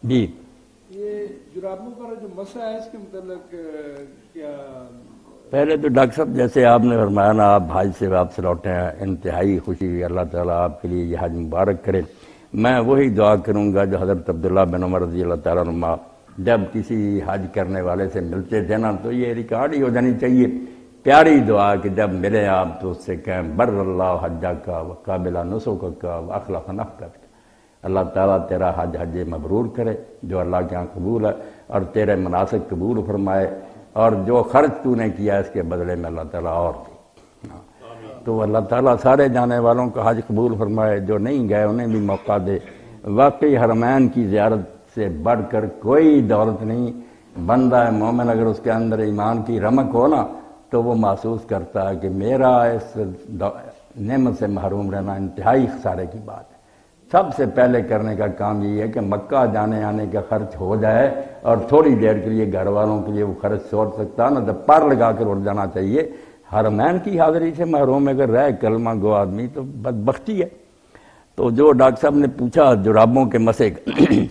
جی یہ جرابوں پر جو مسئلہ ہے اس کے متعلق کیا؟ پہلے تو ڈاکٹر صاحب جیسے آپ نے فرمایا نا، آپ حج سے واپس لوٹے ہیں، انتہائی خوشی ہوئی، اللہ تعالیٰ آپ کے لیے یہ حج مبارک کرے۔ میں وہی دعا کروں گا جو حضرت عبداللہ بن عمر رضی اللہ تعالیٰ عنہ جب کسی حج کرنے والے سے ملتے تھے نا تو یہ ریکارڈ ہی ہو جانی چاہیے، پیاری دعا کہ جب ملے آپ تو اس سے کہیں بر اللہ حجہ کا وقابل نسک کا واخلف نفقت کا، اللہ تعالیٰ تیرا حج مبرور کرے جو اللہ کے ہاں قبول ہے، اور تیرے مناسک قبول فرمائے، اور جو خرچ تو نے کیا اس کے بدلے میں اللہ تعالیٰ اور دے۔ تو اللہ تعالیٰ سارے جانے والوں کا حج قبول فرمائے، جو نہیں گئے انہیں بھی موقع دے۔ واقعی حرمین کی زیارت سے بڑھ کر کوئی دولت نہیں، بندہ مومن اگر اس کے اندر ایمان کی رمق ہو نا تو وہ محسوس کرتا ہے کہ میرا اس نعمت سے محروم رہنا انتہائی خسارے کی بات ہے۔ سب سے پہلے کرنے کا کام یہ ہے کہ مکہ جانے آنے کا خرچ ہو جائے، اور تھوڑی دیر کے لیے گھر والوں کے لیے وہ خرچ چھوڑ سکتا ہے نا تو پر لگا کر اٹھ جانا چاہیے۔ حرمین کی حاضری سے محروم اگر رہے کلمہ گو آدمی تو بدبختی ہے۔ تو جو ڈاکٹر صاحب نے پوچھا جرابوں کے مسئلے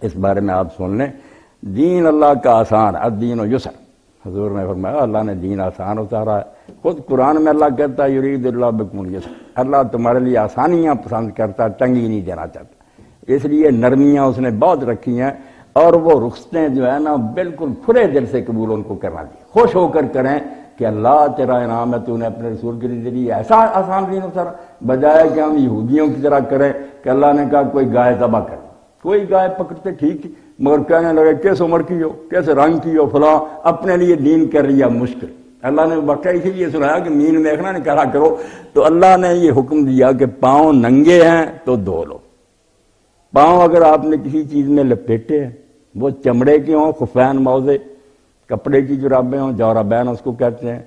اس بارے میں آپ سن لیں، دین اللہ کا آسان، الدین و یسر، حضور نے فرمایا اللہ نے دین آسان اتارا ہے۔ خود قرآن میں اللہ کہتا ہے یرید اللہ بکم الیسر، اللہ تمہارے لیے آسانیاں پسند کرتا ہے، تنگی نہیں دینا چاہتا، اس لیے نرمیاں اس نے بہت رکھی ہیں، اور وہ رخصتیں جو ہے نا بالکل کھلے دل سے قبول ان کو کرنا چاہیے، خوش ہو کر کریں کہ اللہ تیرا انعام ہے، تو نے اپنے رسول کے لیے ایسا آسان دین اتارا، بجائے کہ ہم یہودیوں کی طرح کریں کہ اللہ نے کہا کوئی گائے ذبح کر، کوئی گائے پکڑتے ٹھیک تھی مگر کہنے لگے کس عمر کی ہو، کس رنگ کی ہو، فلاں، اپنے لیے دین کر لیا مشکل۔ اللہ نے واقعہ اسی لیے سنایا کہ مین دیکھنا نہیں کرا کرو، تو اللہ نے یہ حکم دیا کہ پاؤں ننگے ہیں تو دھو لو۔ پاؤں اگر آپ نے کسی چیز میں لپیٹے ہیں، وہ چمڑے کے ہوں، خفین موزے، کپڑے کی جرابیں ہوں، جورابین اس کو کہتے ہیں،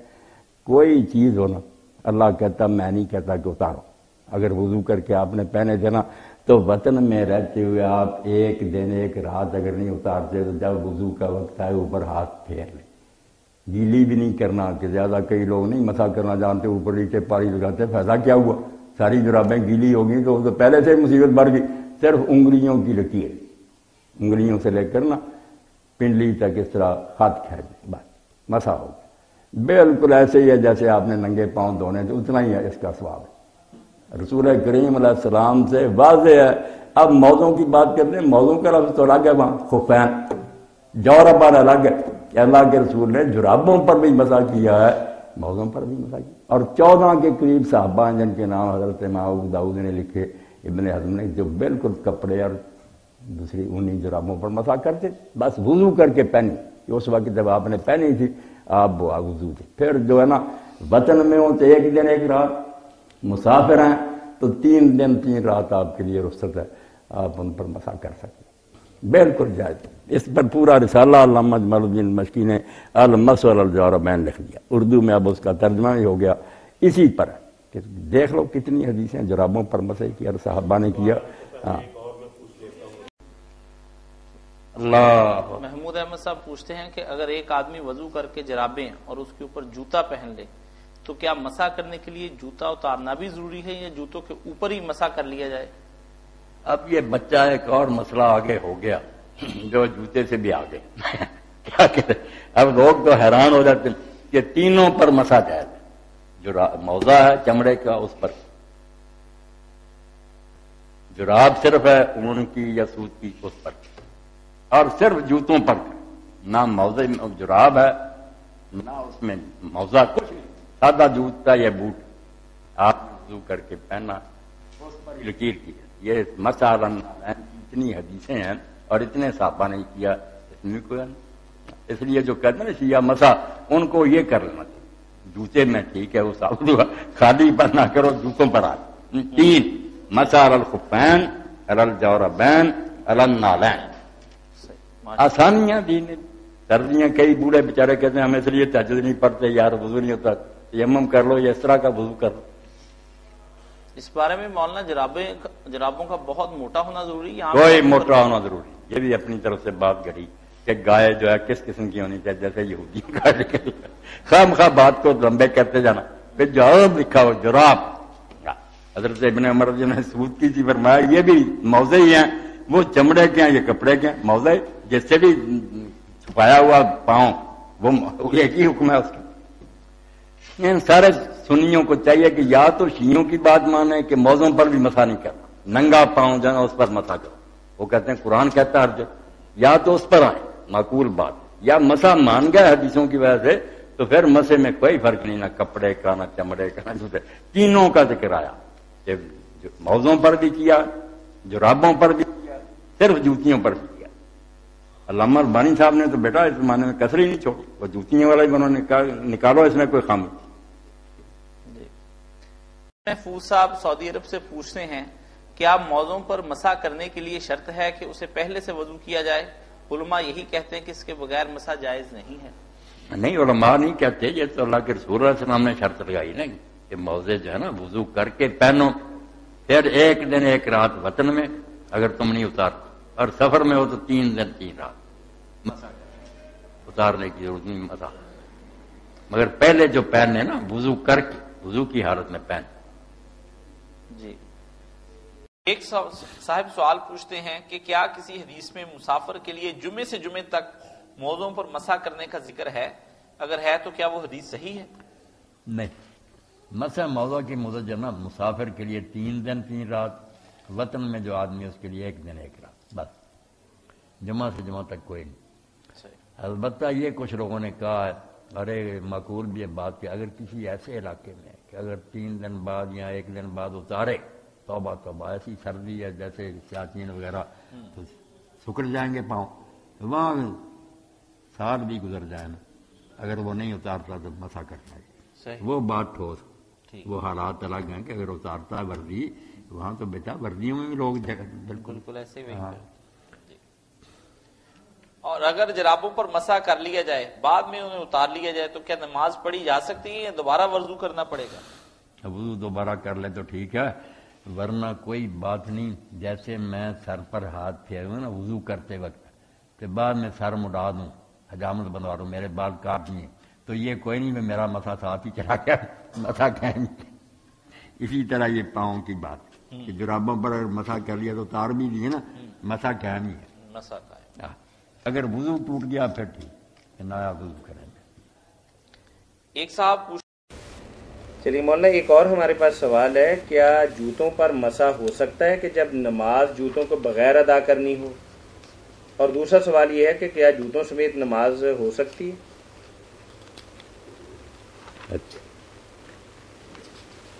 کوئی چیز ہونا، اللہ کہتا میں نہیں کہتا کہ اتارو۔ اگر وضو کر کے آپ نے پہنے تھے نا تو وطن میں رہتے ہوئے آپ ایک دن ایک رات اگر نہیں اتارتے تو جب وضو کا وقت آئے اوپر ہاتھ پھیر لیں، گیلی بھی نہیں کرنا، کہ زیادہ کئی لوگ نہیں مسا کرنا جانتے، اوپر نیچے پاری لگاتے، فائدہ کیا ہوا، ساری جرابیں گیلی ہو گئی تو پہلے سے مصیبت بڑھ گئی۔ صرف انگلیوں کی لکیر، انگلیوں سے لے کر نا پنڈلی تک اس طرح ہاتھ کھینچ بس مسا ہو گیا، بالکل ایسے ہی ہے جیسے آپ نے ننگے پاؤں دھونے تھے، اتنا ہی ہے اس کا ثواب ہے۔ رسول کریم علیہ السلام سے واضح ہے۔ اب موضوع کی بات کرتے ہیں، موضوع کا لفظ تو الگ ہے، وہاں خفین جوربان الگ ہے کہ اللہ کے رسول نے جرابوں پر بھی مسح کیا ہے، موضوع پر بھی مسح کیا، اور 14 کے قریب صحابہ ہیں جن کے نام حضرت امام ابو داؤد نے لکھے، ابن حزم نے، جو بالکل کپڑے اور دوسری اونی جرابوں پر مسح کرتے، بس وضو کر کے پہنی، اس وقت جب آپ نے پہنی تھی آپ وہ وضو تھی۔ پھر جو ہے نا وطن میں ہوں تو ایک دن ایک رات، مسافر ہیں تو 3 دن 3 رات آپ کے لیے رخصت ہے، آپ ان پر مسح کر سکتے، بالکل جائز۔ اس پر پورا رسالہ علامہ جمال الدین مشکی نے المسح علی الجوربین لکھ دیا، اردو میں اب اس کا ترجمہ بھی ہو گیا اسی پر ہے کہ دیکھ لو کتنی حدیثیں جرابوں پر مسح کی اور صحابہ نے کیا۔ ہاں اللہ محمود احمد صاحب پوچھتے ہیں کہ اگر ایک آدمی وضو کر کے جرابیں اور اس کے اوپر جوتا پہن لے تو کیا مسح کرنے کے لیے جوتا اتارنا بھی ضروری ہے یا جوتوں کے اوپر ہی مسح کر لیا جائے؟ اب یہ بچہ ایک اور مسئلہ آگے ہو گیا جو جوتے سے بھی آگے کیا کہتے ہیں، اب لوگ تو حیران ہو جاتے ہیں کہ تینوں پر مسح جائے، جو موزہ ہے چمڑے کا اس پر، جراب صرف ہے اون کی یا سوت کی اس پر، اور صرف جوتوں پر، نہ موزے جراب ہے نہ اس میں موزہ، کچھ نہیں، سادہ جوتا یا بوٹ آپ وضو کر کے پہنا، اس پر لکیر کی۔ یہ مسح اتنی حدیثیں ہیں اور اتنے صحابہ نے کیا، اس میں کوئی نہیں۔ اس لیے جو کہتے ہیں نا شیعہ مسح، ان کو یہ کر لینا چاہیے، جوتے میں ٹھیک ہے وہ خالی پر نہ کرو، جوتوں پر آ۔ 3 مسح علی الخفین علی الجوربین علی النعلین، آسانیاں دین۔ سردیاں کئی بوڑھے بیچارے کہتے ہیں ہم اس لیے تہجد نہیں پڑھتے یار، وضو نہیں ہوتا، تیمم کر لو یا اس طرح کا وضو کر لو۔ اس بارے میں مولانا جرابوں کا بہت موٹا ہونا ضروری ہے؟ کوئی موٹا ہونا ضروری، یہ بھی اپنی طرف سے بات گھڑی کہ گائے جو ہے کس قسم کی ہونی چاہیے، جیسے یہودی خواہ مخواہ بات کو لمبے کرتے جانا، پھر جراب لکھا ہو، جراب۔ حضرت ابن عمر نے سود کی تھی، فرمایا یہ بھی موزے ہی ہیں، وہ چمڑے کے ہیں یہ کپڑے کے ہیں، موضع جس سے بھی چھپایا ہوا پاؤں وہ ایک ہی حکم ہے اس کا۔ ان سارے سنیوں کو چاہیے کہ یا تو شیعوں کی بات مانے کہ موضوع پر بھی مسا نہیں کرنا، ننگا پاؤں جو ہے اس پر مسا کرو، وہ کہتے ہیں قرآن کہتا ہے ہر جگہ، یا تو اس پر آئے معقول بات، یا مسا مان گئے حدیثوں کی وجہ سے تو پھر مسے میں کوئی فرق نہیں، نہ کپڑے کا نہ چمڑے کا نہ جوتے، تینوں کا ذکر آیا کہ موضوع پر بھی کیا، جرابوں پر بھی کیا، صرف جوتیوں پر بھی کیا۔ علامہ البانی صاحب نے تو بیٹا اس زمانے میں کسر ہی نہیں چھوڑی، وہ جوتیوں والا ہی انہوں نے نکالو اس میں کوئی خامی۔ محفوظ صاحب سعودی عرب سے پوچھتے ہیں کیا موضوع پر مسح کرنے کے لیے شرط ہے کہ اسے پہلے سے وضو کیا جائے؟ علماء یہی کہتے ہیں کہ اس کے بغیر مسح جائز نہیں ہے۔ نہیں، علماء نہیں کہتے، یہ تو اللہ کے رسول علیہ السلام نے شرط لگائی نہیں کہ موزے جو ہے نا وضو کر کے پہنو، پھر ایک دن ایک رات وطن میں اگر تم نہیں اتار، اور سفر میں ہو تو 3 دن 3 رات مسح اتارنے کی ضرورت نہیں مسح، مگر پہلے جو پہننے نا وضو کر کے وضو کی حالت میں پہن۔ جی، ایک صاحب سوال پوچھتے ہیں کہ کیا کسی حدیث میں مسافر کے لیے جمعے سے جمعے تک موضوع پر مسح کرنے کا ذکر ہے؟ اگر ہے تو کیا وہ حدیث صحیح ہے؟ نہیں، مسح موضوع کی مدت جو نا مسافر کے لیے 3 دن 3 رات، وطن میں جو آدمی اس کے لیے 1 دن 1 رات، بس جمعہ سے جمعہ تک کوئی نہیں۔ البتہ یہ کچھ لوگوں نے کہا ہے، ارے معقول بھی ہے بات کہ اگر کسی ایسے علاقے میں کہ اگر 3 دن بعد یا 1 دن بعد اتارے، توبہ توبہ، ایسی سردی ہے جیسے سیاچین وغیرہ تو سکڑ جائیں گے پاؤں، وہاں سال بھی گزر جائے نا، اگر وہ نہیں اتارتا تو مسا کرنا ہے، وہ بات ٹھوس، وہ حالات الگ ہیں کہ اگر اتارتا ہے وردی، وہاں تو بیٹا وردیوں میں بھی لوگ بالکل ایسے ہی۔ اور اگر جرابوں پر مسح کر لیا جائے بعد میں انہیں اتار لیا جائے تو کیا نماز پڑھی جا سکتی ہے یا دوبارہ وضو کرنا پڑے گا؟ وضو دوبارہ کر لے تو ٹھیک ہے، ورنہ کوئی بات نہیں۔ جیسے میں سر پر ہاتھ پھیروں نا وضو کرتے وقت، کہ بعد میں سر مڈا دوں، حجامت بنوا دوں، میرے بال کاٹ دیے، تو یہ کوئی نہیں میں میرا مسا ساتھ ہی چلا گیا، مسا کہیں گے۔ اسی طرح یہ پاؤں کی بات کہ جرابوں پر اگر مسا کر لیا تو اتار بھی دیے نا، مسا قائم ہی ہے، مسح قائم۔ اگر وضو ٹوٹ گیا پھر ٹھیک ہے، نیا وضو کریں گے۔ ایک صاحب چلیے مولانا، ایک اور ہمارے پاس سوال ہے، کیا جوتوں پر مسح ہو سکتا ہے کہ جب نماز جوتوں کو بغیر ادا کرنی ہو؟ اور دوسرا سوال یہ ہے کہ کیا جوتوں سمیت نماز ہو سکتی ہے؟ اچھا،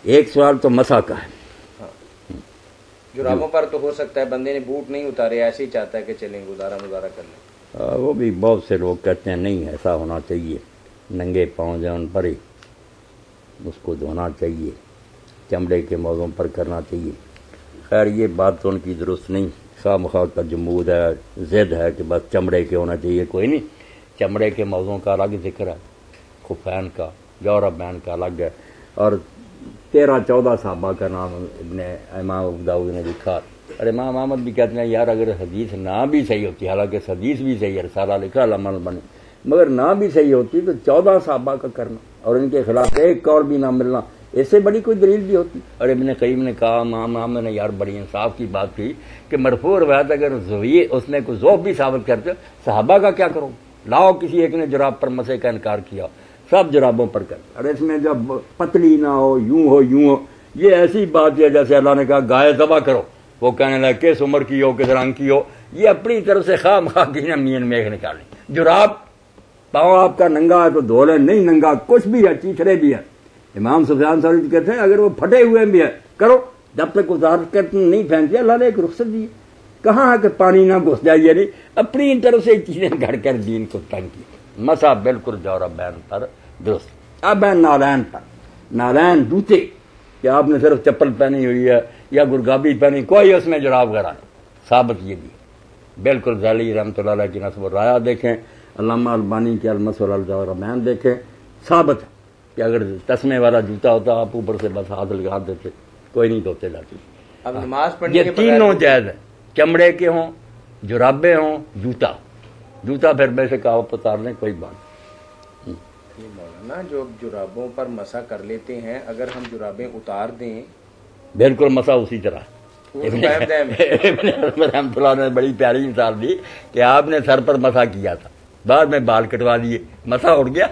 ایک سوال تو مسح کا ہے، جرابوں پر تو ہو سکتا ہے، بندے نے بوٹ نہیں اتارے ایسے ہی چاہتا ہے کہ چلیں گزارا کر لیں، وہ بھی بہت سے لوگ کہتے ہیں نہیں ایسا ہونا چاہیے، ننگے پاؤں جو ان پر ہی اس کو دھونا چاہیے، چمڑے کے موضوع پر کرنا چاہیے۔ خیر یہ بات تو ان کی درست نہیں، خواہ مخواہ کا جمود ہے، ضد ہے کہ بس چمڑے کے ہونا چاہیے، کوئی نہیں، چمڑے کے موضوع کا الگ ذکر ہے، خفین کا، جوربین کا الگ ہے، اور 13-14 صحابہ کا نام ابن امام ابو داؤد نے لکھا، اور امام احمد بھی کہتے ہیں یار اگر حدیث نہ بھی صحیح ہوتی، حالانکہ حدیث بھی صحیح ہے، رسالہ لکھا علامہ البانی، مگر نہ بھی صحیح ہوتی تو 14 صحابہ کا کرنا اور ان کے خلاف ایک اور بھی نہ ملنا، اس سے بڑی کوئی دلیل بھی ہوتی۔ اور ابن قیم نے کہا، امام احمد نے یار بڑی انصاف کی بات کی کہ مرفوع روایت اگر اس نے کوئی ذوق بھی ثابت کرتے صحابہ کا کیا کرو، لاؤ کسی ایک نے جراب پر مسح کا انکار کیا، سب جرابوں پر کر، اور اس میں جب پتلی نہ ہو، یوں ہو، یہ ایسی بات ہے جیسے اللہ نے کہا گائے ذبح کرو، وہ کہنے لگا کس عمر کی ہو، کس رنگ کی ہو، یہ اپنی طرف سے خواہ مخواہ کی نہ مین میخ نکالیں۔ جراب پاؤں آپ کا ننگا ہے تو دھو لیں، نہیں ننگا کچھ بھی ہے، چیتھڑے بھی ہے، امام سفیان ثوری کہتے ہیں اگر وہ پھٹے ہوئے بھی ہے کرو، جب تک اتار کر نہیں پھینکتے اللہ نے ایک رخصت دی، کہاں ہے کہ پانی نہ گھس جائیے، نہیں اپنی طرف سے چیزیں گھڑ کر دین کو تنگ کی۔ مسا بالکل جوربین پر درست۔ اب ہے نالین پر، نالین جوتے کہ آپ نے صرف چپل پہنی ہوئی ہے یا گرگابی پہنی، کوئی اس میں جراب وغیرہ نہیں، ثابت یہ بھی بالکل ذیلی رحمۃ اللہ علیہ کی نصب الرایا دیکھیں، علامہ البانی کے المسح الجوربین دیکھیں، ثابت ہے کہ اگر تسمے والا جوتا ہوتا آپ اوپر سے بس ہاتھ لگا دیتے، کوئی نہیں دھوتے جاتے۔ اب نماز پڑھنے یہ تینوں جائز ہے، چمڑے کے ہوں، جرابے ہوں، جوتا پھر بے شک آپ اتار لیں، کوئی بات مولانا جو جرابوں پر مسح کر لیتے ہیں، اگر ہم جرابیں اتار دیں بالکل مسا اسی طرح ابن حزم رحمۃ اللہ نے بڑی پیاری مثال دی کہ آپ نے سر پر مسح کیا تھا، بعد میں بال کٹوا لیے، مسح اڑ گیا،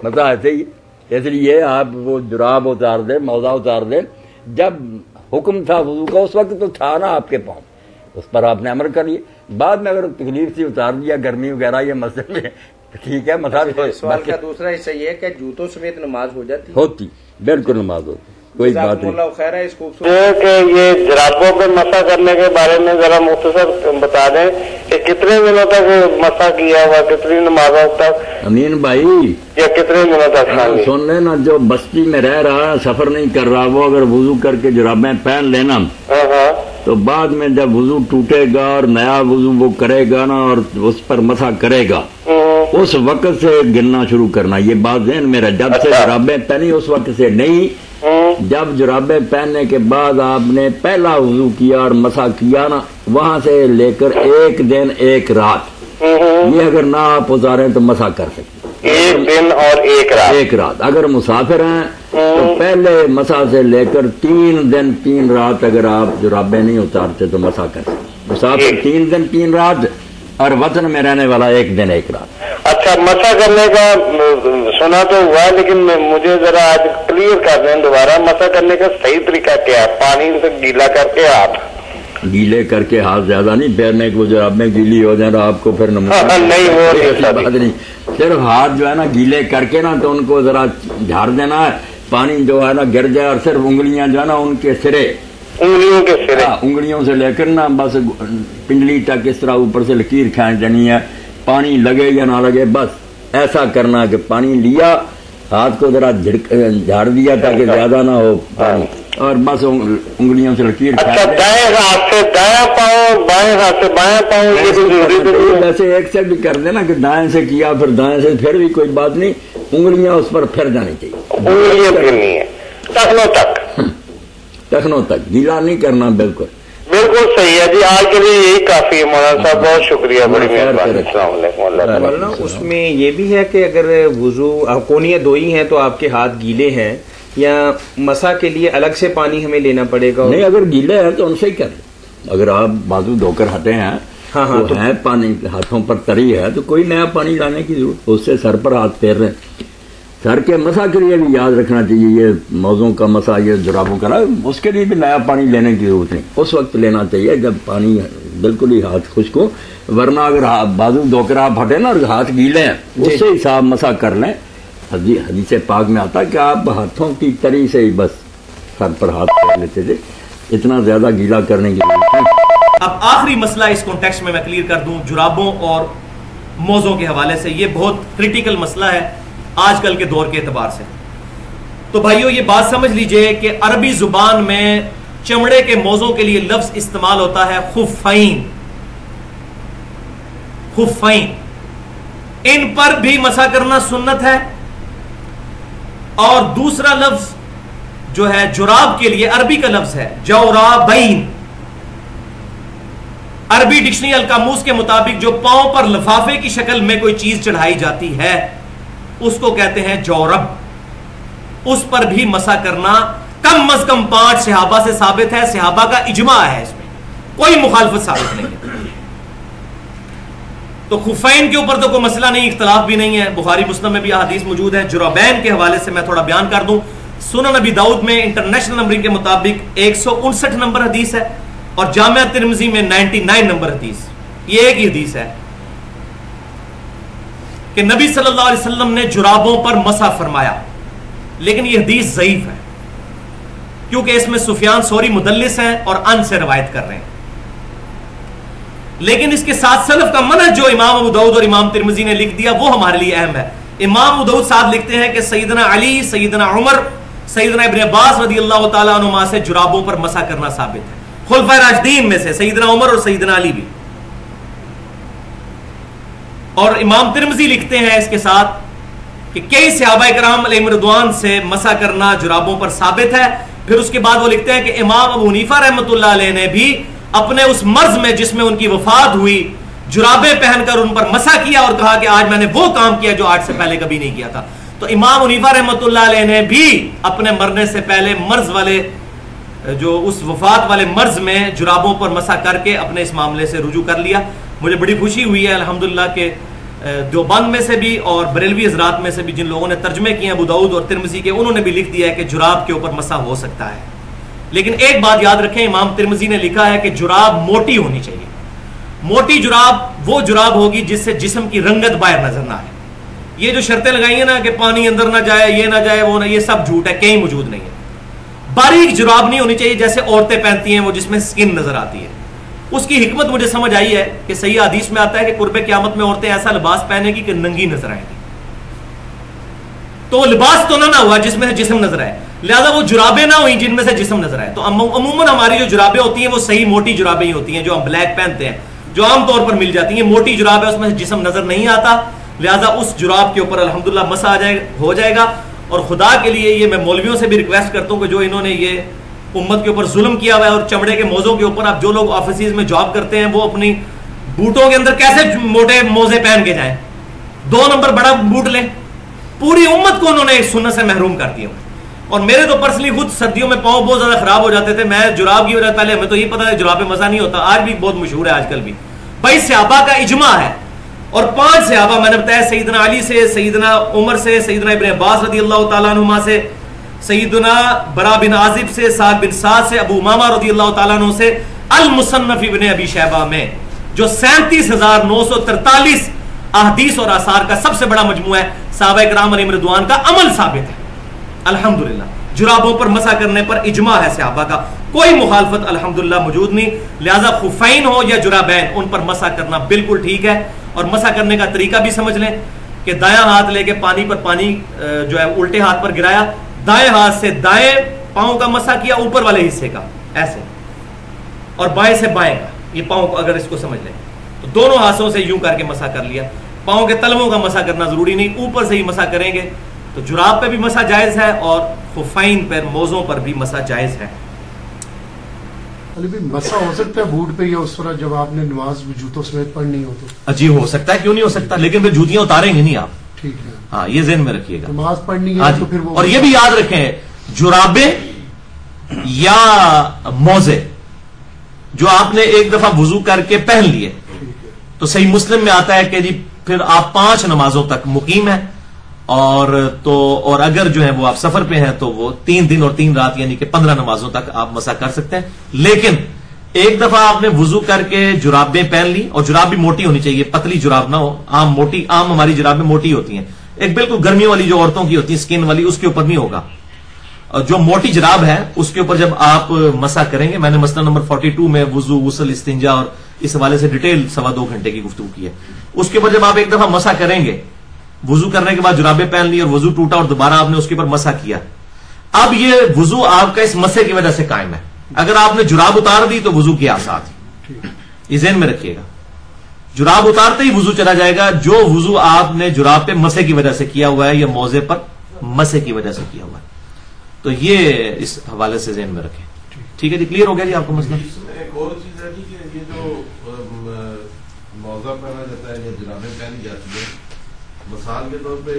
مسح ایسے ہی۔ اس لیے آپ وہ جراب اتار دیں، موزہ اتار دیں، جب حکم تھا وضو کا اس وقت تو تھا نا آپ کے پاؤں، اس پر آپ نے عمل کر لیے، بعد میں اگر تکلیف سے اتار دیا، گرمی وغیرہ یہ مسئلے میں ٹھیک ہے۔ مسئلہ سوال کا دوسرا حصہ یہ ہے کہ جوتوں سمیت نماز ہو جاتی ہے؟ ہوتی، بالکل نماز ہوتی، کوئی بات نہیں۔ اللہ خیر ہے۔ اس خوبصورت کہ یہ جرابوں پہ مسح کرنے کے بارے میں ذرا مختصر بتا دیں کہ کتنے دنوں تک مسح کیا ہوا، کتنی نمازوں تک، امین بھائی یا کتنے دنوں تک؟ سن لے نا، جو بستی میں رہ رہا ہے، سفر نہیں کر رہا، وہ اگر وضو کر کے جرابیں پہن لینا تو بعد میں جب وضو ٹوٹے گا اور نیا وضو وہ کرے گا نا اور اس پر مسح کرے گا، اس وقت سے گننا شروع کرنا۔ یہ بات ذہن میں رہے، جب سے جرابیں پہنی اس وقت سے نہیں، جب جرابیں پہننے کے بعد آپ نے پہلا وضو کیا اور مسح کیا نا، وہاں سے لے کر ایک دن ایک رات، یہ اگر نہ آپ اتاریں تو مسح کر سکتے، ایک دن اور ایک رات۔ اگر مسافر ہیں تو پہلے مسح سے لے کر 3 دن 3 رات اگر آپ جرابیں نہیں اتارتے تو مسح کر سکتے۔ مسافر 3 دن 3 رات اور وطن میں رہنے والا 1 دن 1 رات۔ اچھا، مسح کرنے کا سنا تو ہوا، لیکن مجھے ذرا آج کلیئر کر دیں دوبارہ، مسح کرنے کا صحیح طریقہ کیا ہے؟ پانی سے گیلا کر کے ہاتھ گیلے کر کے ہاتھ زیادہ نہیں پھیرنے کو، جرابیں گیلی ہو جائیں تو آپ کو پھر نہیں، وہ بات نہیں، صرف ہاتھ جو ہے نا گیلے کر کے نا تو ان کو ذرا جھاڑ دینا ہے، پانی جو ہے نا گر جائے، اور صرف انگلیاں جو ہے نا ان کے سرے، انگلیوں کے سرے، انگلیوں سے لے کر نا بس پنڈلی تک اس طرح اوپر سے لکیر کھینچ دینی ہے، پانی لگے یا نہ لگے بس ایسا کرنا کہ پانی لیا، ہاتھ کو ذرا جھاڑ دیا تاکہ زیادہ نہ ہو پانی، اور بس انگلیوں سے لکیر اچھا، دائیں ہاتھ سے دایاں پاؤں، بائیں ہاتھ سے بایاں پاؤں، یہ بھی ضروری ہے؟ ویسے ایک سے بھی کر دینا کہ دائیں سے کیا پھر دائیں سے، پھر بھی کوئی بات نہیں، انگلیاں اس پر پھر جانی چاہیے، انگلیاں پھرنی ہے ٹخنوں تک، ٹخنوں تک گیلا نہیں کرنا، بالکل بالکل صحیح ہے جی۔ آج کے لیے یہی کافی ہے مولانا صاحب، بہت شکریہ، بڑی مہربانی، السلام علیکم۔ اللہ مولانا اس میں یہ بھی ہے کہ اگر وضو کونیاں دو ہی ہیں تو آپ کے ہاتھ گیلے ہیں، یا مسح کے لیے الگ سے پانی ہمیں لینا پڑے گا؟ نہیں، اگر گیلے ہیں تو ان سے ہی کر لیں، اگر آپ بازو دھو کر ہٹے ہیں تو ہے پانی ہاتھوں پر تری ہے تو کوئی نیا پانی لانے کی ضرورت، اس سے سر پر ہاتھ پھیر رہے ہیں۔ سر کے مسح کے لیے بھی یاد رکھنا چاہیے، یہ موزوں کا مسح، یہ جرابوں کا، اس کے لیے بھی نیا پانی لینے کی ضرورت نہیں، اس وقت لینا چاہیے جب پانی بالکل ہی ہاتھ خشک ہو، ورنہ اگر بازو دھو کر آپ ہٹے نا اور ہاتھ گیلے ہیں اس سے ہی صاف مسح کر لیں۔ حدیث پاک میں آتا کہ آپ ہاتھوں کی تری سے ہی بس سر پر ہاتھ پھیر لیتے تھے، اتنا زیادہ گیلا کرنے کی ضرورت نہیں۔ اب آخری مسئلہ اس کانٹیکسٹ میں کلیئر کر دوں، جرابوں اور موزوں کے حوالے سے، یہ بہت کریٹیکل مسئلہ ہے آج کل کے دور کے اعتبار سے۔ تو بھائیو یہ بات سمجھ لیجئے کہ عربی زبان میں چمڑے کے موزوں کے لیے لفظ استعمال ہوتا ہے خفین، خفین، ان پر بھی مسح کرنا سنت ہے، اور دوسرا لفظ جو ہے جراب کے لیے عربی کا لفظ ہے جورابین، عربی ڈکشنری القاموس کے مطابق جو پاؤں پر لفافے کی شکل میں کوئی چیز چڑھائی جاتی ہے اس کو کہتے ہیں جورب، اس پر بھی مسح کرنا کم از کم 5 صحابہ سے ثابت ہے، صحابہ کا اجماع ہے، اس میں کوئی مخالفت ثابت نہیں ہے۔ تو خفین کے اوپر تو کوئی مسئلہ نہیں، اختلاف بھی نہیں ہے، بخاری مسلم میں بھی احادیث موجود ہے۔ جرابین کے حوالے سے میں تھوڑا بیان کر دوں، سنن ابی داؤد میں انٹرنیشنل نمبرنگ کے مطابق 159 نمبر حدیث ہے، اور جامعہ ترمذی میں 99 نمبر حدیث، یہ ایک ہی حدیث ہے کہ نبی صلی اللہ علیہ وسلم نے جرابوں پر مسح فرمایا، لیکن یہ حدیث ضعیف ہے کیونکہ اس میں سفیان ثوری مدلس ہیں اور ان سے روایت کر رہے ہیں۔ لیکن اس کے ساتھ سلف کا منہج جو امام ابو داؤد اور امام ترمذی نے لکھ دیا وہ ہمارے لیے اہم ہے۔ امام ابو داؤد صاحب لکھتے ہیں کہ سیدنا علی، سیدنا عمر، سیدنا ابن عباس رضی اللہ تعالیٰ عنہما سے جرابوں پر مسح کرنا ثابت ہے، خلفائے راشدین میں سے سیدنا عمر اور سیدنا علی بھی۔ اور امام ترمذی لکھتے ہیں اس کے ساتھ کہ کئی صحابہ کرام علیہم رضوان سے مسح کرنا جرابوں پر ثابت ہے۔ پھر اس کے بعد وہ لکھتے ہیں کہ امام ابو حنیفہ رحمۃ اللہ علیہ نے بھی اپنے اس مرض میں جس میں ان کی وفات ہوئی جرابیں پہن کر ان پر مسح کیا اور کہا کہ آج میں نے وہ کام کیا جو آج سے پہلے کبھی نہیں کیا تھا۔ تو امام حنیفہ رحمۃ اللہ علیہ نے بھی اپنے مرنے سے پہلے مرض والے جو اس وفات والے مرض میں جرابوں پر مسح کر کے اپنے اس معاملے سے رجوع کر لیا. مجھے بڑی خوشی ہوئی ہے الحمدللہ کہ دیوبند میں سے بھی اور بریلوی حضرات میں سے بھی جن لوگوں نے ترجمے کیے ہیں ابو داؤد اور ترمذی کے, انہوں نے بھی لکھ دیا ہے کہ جراب کے اوپر مسح ہو سکتا ہے. لیکن ایک بات یاد رکھیں, امام ترمذی نے لکھا ہے کہ جراب موٹی ہونی چاہیے. موٹی جراب وہ جراب ہوگی جس سے جسم کی رنگت باہر نظر نہ آئے. یہ جو شرطیں لگائی ہیں نا کہ پانی اندر نہ جائے, یہ نہ جائے, وہ نہ, یہ سب جھوٹ ہے, کہیں موجود نہیں ہے. باریک جراب نہیں ہونی چاہیے جیسے عورتیں پہنتی ہیں, وہ جس میں سکن نظر آتی ہے. اس کی حکمت مجھے سمجھ آئی ہے کہ صحیح حدیث میں آتا ہے کہ قرب قیامت میں عورتیں ایسا لباس پہنے گی کہ ننگی نظر آئے گی. تو لباس تو نہ ہوا جس میں سے جسم نظر آئے, لہذا وہ جرابیں نہ ہوئیں جن میں سے جسم نظر آئے. تو عموماً ہماری جو جرابیں ہوتی ہیں وہ صحیح موٹی جرابیں ہی ہوتی ہیں جو ہم بلیک پہنتے ہیں, جو عام طور پر مل جاتی ہیں. موٹی جراب ہے, اس میں سے جسم نظر نہیں آتا, لہذا اس جراب کے اوپر الحمدللہ مسح ہو جائے گا. اور خدا کے لیے یہ میں مولویوں سے بھی ریکویسٹ کرتا ہوں کہ جو انہوں نے یہ امت کے اوپر ظلم کیا ہوا ہے اور چمڑے کے موزوں کے اوپر, آپ جو لوگ آفیسز میں جاب کرتے ہیں وہ اپنی بوٹوں کے اندر کیسے موٹے موزے پہن کے جائیں, 2 نمبر بڑا بوٹ لیں. پوری امت کو انہوں نے ایک سنت سے محروم کر دیا. اور میرے تو پرسنلی خود سردیوں میں پاؤں بہت زیادہ خراب ہو جاتے تھے. میں جراب کی وجہ پہلے ہمیں تو یہ پتا ہے جراب پہ مزہ نہیں ہوتا, آج بھی بہت مشہور ہے آج کل بھی. بھائی صحابہ کا اجماع ہے اور 5 صحابہ میں نے بتایا, سیدنا علی سے, سیدنا عمر سے, سیدنا ابن عباس رضی اللہ تعالیٰ عنہما سے, سیدنا برا بن عازب سے, سعد بن سعد سے, ابو امامہ رضی اللہ تعالیٰ عنہ سے, المصنف ابن ابی شیبہ میں جو 37,943 احادیث اور آثار کا سب سے بڑا مجموعہ ہے, صحابہ کرام علیہم رضوان کا عمل ثابت ہے الحمدللہ. جرابوں پر مسح کرنے پر اجماع ہے صحابہ کا, کوئی مخالفت الحمدللہ موجود نہیں. لہذا خفین ہو یا جرابین, ان پر مسح کرنا بالکل ٹھیک ہے. اور مسح کرنے کا طریقہ بھی سمجھ لیں کہ دایاں ہاتھ لے کے پانی پر پانی جو ہے الٹے ہاتھ پر گرایا, دائیں ہاتھ سے دائیں پاؤں کا مسح کیا, اوپر والے حصے کا ایسے, اور بائیں سے بائیں کا, یہ پاؤں کو اگر اس کو سمجھ لیں تو دونوں ہاتھوں سے یوں کر کے مسح کر لیا. پاؤں کے تلووں کا مسح کرنا ضروری نہیں, اوپر سے ہی مسح کریں گے تو جراب پہ بھی مسح جائز ہے اور خفین پر, موزوں پر بھی مسح جائز ہے. علی بھائی مسح ہو سکتا ہے بوٹ پہ یا اس طرح جب آپ نے نماز جوتوں سمیت پڑھنی ہو تو؟ جی ہو سکتا ہے, کیوں نہیں ہو سکتا, لیکن پھر جوتیاں اتاریں گے نہیں آپ. ٹھیک ہے, ہاں یہ ذہن میں رکھیے گا. نماز پڑھنی ہے تو پھر وہ, اور یہ بھی یاد رکھیں جرابیں یا موزے جو آپ نے ایک دفعہ وضو کر کے پہن لیے تو صحیح مسلم میں آتا ہے کہ جی پھر آپ 5 نمازوں تک مقیم ہیں, اور اگر جو ہے وہ آپ سفر پہ ہیں تو وہ 3 دن اور 3 رات یعنی کہ 15 نمازوں تک آپ مسح کر سکتے ہیں. لیکن ایک دفعہ آپ نے وضو کر کے جرابیں پہن لی, اور جراب بھی موٹی ہونی چاہیے, پتلی جراب نہ ہو. عام ہماری جرابیں موٹی ہوتی ہیں, ایک بالکل گرمیوں والی جو عورتوں کی ہوتی ہیں سکن والی, اس کے اوپر نہیں ہوگا. جو موٹی جراب ہے اس کے اوپر جب آپ مسح کریں گے, میں نے مسئلہ نمبر 42 میں وضو, غسل, استنجا اور اس حوالے سے ڈیٹیل 2.25 گھنٹے کی گفتگو کی ہے. اس کے اوپر جب آپ ایک دفعہ مسح کریں گے, وضو کرنے کے بعد جرابیں پہن لی اور وضو ٹوٹا اور دوبارہ آپ نے اس کے اوپر مسح کیا, اب یہ وضو آپ کا اس مسح کی وجہ سے قائم ہے. اگر آپ نے جراب اتار دی تو وضو کے آسات, یہ ذہن میں رکھیے گا. جراب اتارتے ہی وضو چلا جائے گا, جو وضو آپ نے جراب پہ مسح کی وجہ سے کیا ہوا ہے یا موزے پر مسح کی وجہ سے کیا ہوا ہے. تو یہ اس حوالے سے ذہن میں رکھیں. ٹھیک ہے جی, کلیئر ہو گیا جی آپ کو مسئلہ. ایک اور چیز ہے کہ یہ جو موزہ پہنا جاتا ہے یا جرابیں پہنی جاتی ہے, مثال کے طور پہ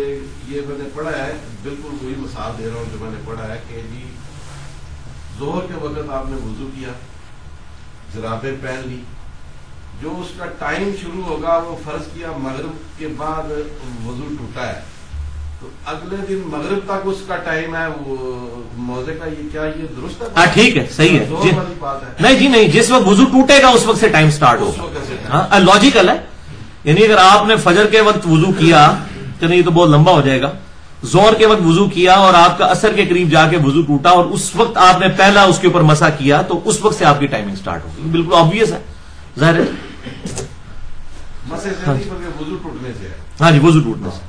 یہ میں نے پڑھا ہے, بالکل وہی مثال دے رہا ہوں جو میں نے پڑھا ہے کہ جی ظہر کے وقت آپ نے وضو کیا, جرابیں پہن لی, جو اس کا ٹائم شروع ہوگا وہ فرض کیا مغرب کے بعد وضو ٹوٹا ہے, تو اگلے دن مغرب تک اس کا ٹائم ہے وہ موزے کا, یہ کیا یہ درست ہے؟ ٹھیک ہے, صحیح ہے. ظہر والی بات ہے. نہیں جی نہیں, جس وقت وضو ٹوٹے گا اس وقت سے ٹائم سٹارٹ ہوگا. ہاں لاجیکل ہے, یعنی اگر آپ نے فجر کے وقت وضو کیا تو نہیں تو بہت لمبا ہو جائے گا, زور کے وقت وضو کیا اور آپ کا عصر کے قریب جا کے وضو ٹوٹا اور اس وقت آپ نے پہلا اس کے اوپر مسح کیا تو اس وقت سے آپ کی ٹائمنگ سٹارٹ ہوگی. بالکل آبویس ہے, ظاہر ہے. مسح سے نہیں بلکہ وضو ٹوٹنے سے. ہاں جی, وضو ٹوٹنے سے.